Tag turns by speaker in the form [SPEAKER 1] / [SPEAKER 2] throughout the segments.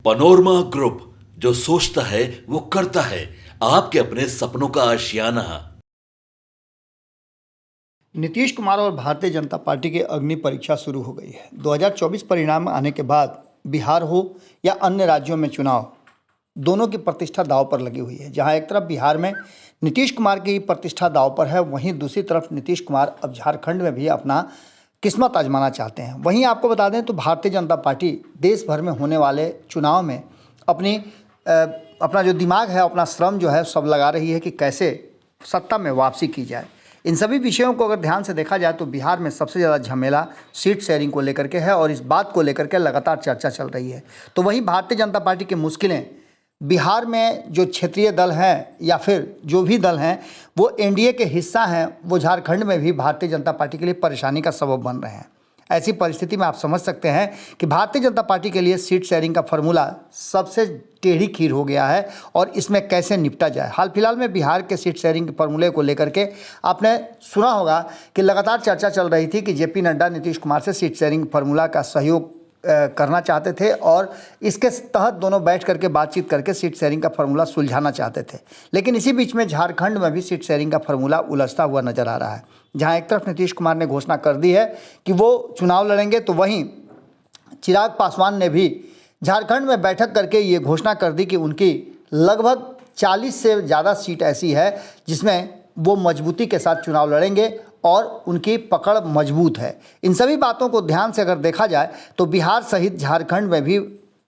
[SPEAKER 1] Panorama group, जो सोचता है वो करता है। आपके अपने सपनों का आशियाना।
[SPEAKER 2] नीतीश कुमार और भारतीय जनता पार्टी की अग्नि परीक्षा शुरू हो गई है। 2024 परिणाम आने के बाद बिहार हो या अन्य राज्यों में चुनाव, दोनों की प्रतिष्ठा दांव पर लगी हुई है। जहां एक तरफ बिहार में नीतीश कुमार की प्रतिष्ठा दांव पर है, वहीं दूसरी तरफ नीतीश कुमार अब झारखंड में भी अपना किस्मत आजमाना चाहते हैं। वहीं आपको बता दें तो भारतीय जनता पार्टी देश भर में होने वाले चुनाव में अपना जो दिमाग है, अपना श्रम जो है सब लगा रही है कि कैसे सत्ता में वापसी की जाए। इन सभी विषयों को अगर ध्यान से देखा जाए तो बिहार में सबसे ज़्यादा झमेला सीट शेयरिंग को लेकर के है और इस बात को लेकर के लगातार चर्चा चल रही है। तो वहीं भारतीय जनता पार्टी की मुश्किलें बिहार में जो क्षेत्रीय दल हैं या फिर जो भी दल हैं वो एनडीए के हिस्सा हैं, वो झारखंड में भी भारतीय जनता पार्टी के लिए परेशानी का सबब बन रहे हैं। ऐसी परिस्थिति में आप समझ सकते हैं कि भारतीय जनता पार्टी के लिए सीट शेयरिंग का फॉर्मूला सबसे टेढ़ी खीर हो गया है और इसमें कैसे निपटा जाए। हाल फिलहाल में बिहार के सीट शेयरिंग के फॉर्मूले को लेकर के आपने सुना होगा कि लगातार चर्चा चल रही थी कि जेपी नड्डा नीतीश कुमार से सीट शेयरिंग फार्मूला का सहयोग करना चाहते थे और इसके तहत दोनों बैठ करके बातचीत करके सीट शेयरिंग का फार्मूला सुलझाना चाहते थे। लेकिन इसी बीच में झारखंड में भी सीट शेयरिंग का फार्मूला उलझता हुआ नजर आ रहा है। जहां एक तरफ नीतीश कुमार ने घोषणा कर दी है कि वो चुनाव लड़ेंगे, तो वहीं चिराग पासवान ने भी झारखंड में बैठक करके ये घोषणा कर दी कि उनकी लगभग 40 से ज़्यादा सीट ऐसी है जिसमें वो मजबूती के साथ चुनाव लड़ेंगे और उनकी पकड़ मजबूत है। इन सभी बातों को ध्यान से अगर देखा जाए तो बिहार सहित झारखंड में भी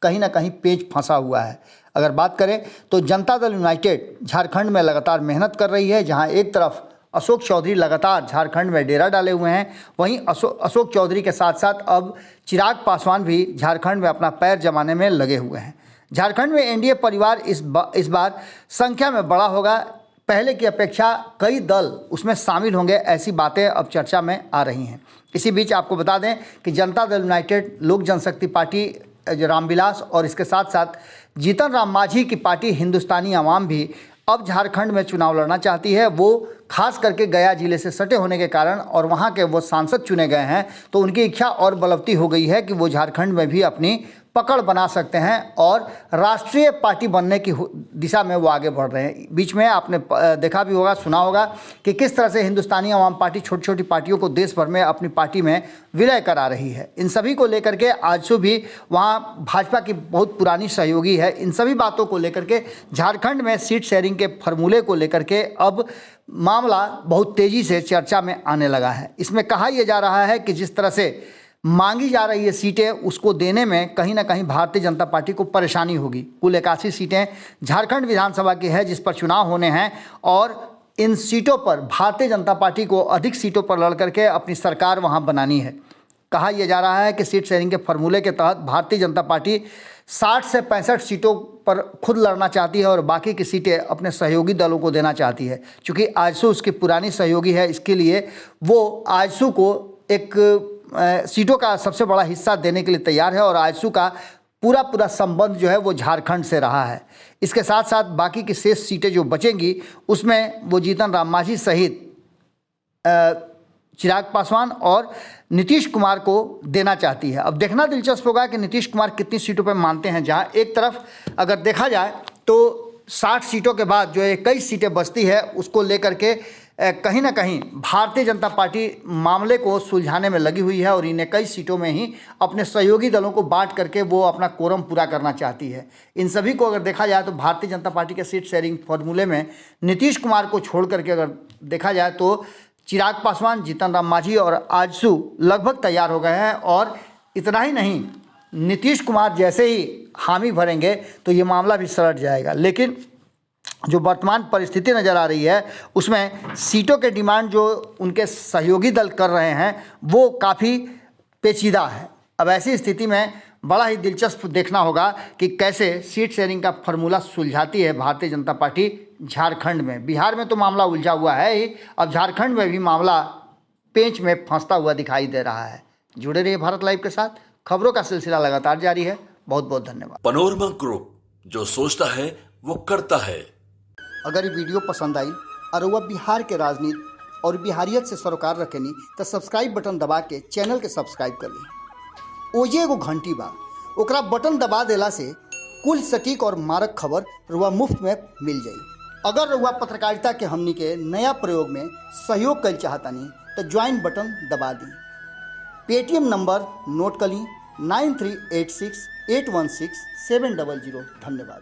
[SPEAKER 2] कहीं ना कहीं पेच फंसा हुआ है। अगर बात करें तो जनता दल यूनाइटेड झारखंड में लगातार मेहनत कर रही है। जहां एक तरफ अशोक चौधरी लगातार झारखंड में डेरा डाले हुए हैं, वहीं अशोक चौधरी के साथ साथ अब चिराग पासवान भी झारखंड में अपना पैर जमाने में लगे हुए हैं। झारखंड में एनडीए परिवार इस बार संख्या में बड़ा होगा। पहले की अपेक्षा कई दल उसमें शामिल होंगे, ऐसी बातें अब चर्चा में आ रही हैं। इसी बीच आपको बता दें कि जनता दल यूनाइटेड, लोक जनशक्ति पार्टी रामविलास और इसके साथ साथ जीतन राम मांझी की पार्टी हिंदुस्तानी आवाम भी अब झारखंड में चुनाव लड़ना चाहती है। वो खास करके गया जिले से सटे होने के कारण और वहां के वो सांसद चुने गए हैं, तो उनकी इच्छा और बलवती हो गई है कि वो झारखंड में भी अपनी पकड़ बना सकते हैं और राष्ट्रीय पार्टी बनने की दिशा में वो आगे बढ़ रहे हैं। बीच में आपने देखा भी होगा, सुना होगा कि किस तरह से हिंदुस्तानी आवाम पार्टी छोटी छोटी पार्टियों को देश भर में अपनी पार्टी में विलय करा रही है। इन सभी को लेकर के आजसू भी वहाँ भाजपा की बहुत पुरानी सहयोगी है। इन सभी बातों को लेकर के झारखंड में सीट शेयरिंग के फॉर्मूले को लेकर के अब मामला बहुत तेज़ी से चर्चा में आने लगा है। इसमें कहा यह जा रहा है कि जिस तरह से मांगी जा रही है सीटें, उसको देने में कहीं ना कहीं भारतीय जनता पार्टी को परेशानी होगी। कुल 81 सीटें झारखंड विधानसभा की है जिस पर चुनाव होने हैं और इन सीटों पर भारतीय जनता पार्टी को अधिक सीटों पर लड़ करके अपनी सरकार वहां बनानी है। कहा यह जा रहा है कि सीट शेयरिंग के फॉर्मूले के तहत भारतीय जनता पार्टी 60 से 65 सीटों पर खुद लड़ना चाहती है और बाकी की सीटें अपने सहयोगी दलों को देना चाहती है। चूँकि आजसू उसकी पुरानी सहयोगी है, इसके लिए वो आजसू को एक सीटों का सबसे बड़ा हिस्सा देने के लिए तैयार है और आजसू का पूरा संबंध जो है वो झारखंड से रहा है। इसके साथ साथ बाकी की शेष सीटें जो बचेंगी उसमें वो जीतन राम मांझी सहित चिराग पासवान और नीतीश कुमार को देना चाहती है। अब देखना दिलचस्प होगा कि नीतीश कुमार कितनी सीटों पर मानते हैं। जहां एक तरफ अगर देखा जाए तो 60 सीटों के बाद जो 21 सीटें बचती है उसको लेकर के कहीं ना कहीं भारतीय जनता पार्टी मामले को सुलझाने में लगी हुई है और इन 21 सीटों में ही अपने सहयोगी दलों को बांट करके वो अपना कोरम पूरा करना चाहती है। इन सभी को अगर देखा जाए तो भारतीय जनता पार्टी के सीट शेयरिंग फॉर्मूले में नीतीश कुमार को छोड़ करके अगर देखा जाए तो चिराग पासवान, जीतन राम मांझी और आजसू लगभग तैयार हो गए हैं। और इतना ही नहीं, नीतीश कुमार जैसे ही हामी भरेंगे तो ये मामला भी सलट जाएगा। लेकिन जो वर्तमान परिस्थिति नज़र आ रही है उसमें सीटों के डिमांड जो उनके सहयोगी दल कर रहे हैं वो काफ़ी पेचीदा है। अब ऐसी स्थिति में बड़ा ही दिलचस्प देखना होगा कि कैसे सीट शेयरिंग का फॉर्मूला सुलझाती है भारतीय जनता पार्टी झारखंड में। बिहार में तो मामला उलझा हुआ है ही, अब झारखंड में भी मामला पेंच में फंसता हुआ दिखाई दे रहा है। जुड़े रहिए भारत लाइव के साथ, खबरों का सिलसिला लगातार जारी है। बहुत बहुत धन्यवाद।
[SPEAKER 1] पनोरमा ग्रुप, जो सोचता है वो करता है।
[SPEAKER 2] अगर ये वीडियो पसंद आई और वह बिहार के राजनीति और बिहारियत से सरोकार रखेनी तो सब्सक्राइब बटन दबा के चैनल के सब्सक्राइब कर ली। ओजे एगो घंटी बा, ओकरा बटन दबा देला से कुल सटीक और मारक खबर रुआ मुफ्त में मिल जाई। अगर रुआ पत्रकारिता के हमनी के नया प्रयोग में सहयोग कर चाहतानी तो ज्वाइन बटन दबा दी। पेटीएम नंबर नोट कर ली 9386816700। धन्यवाद।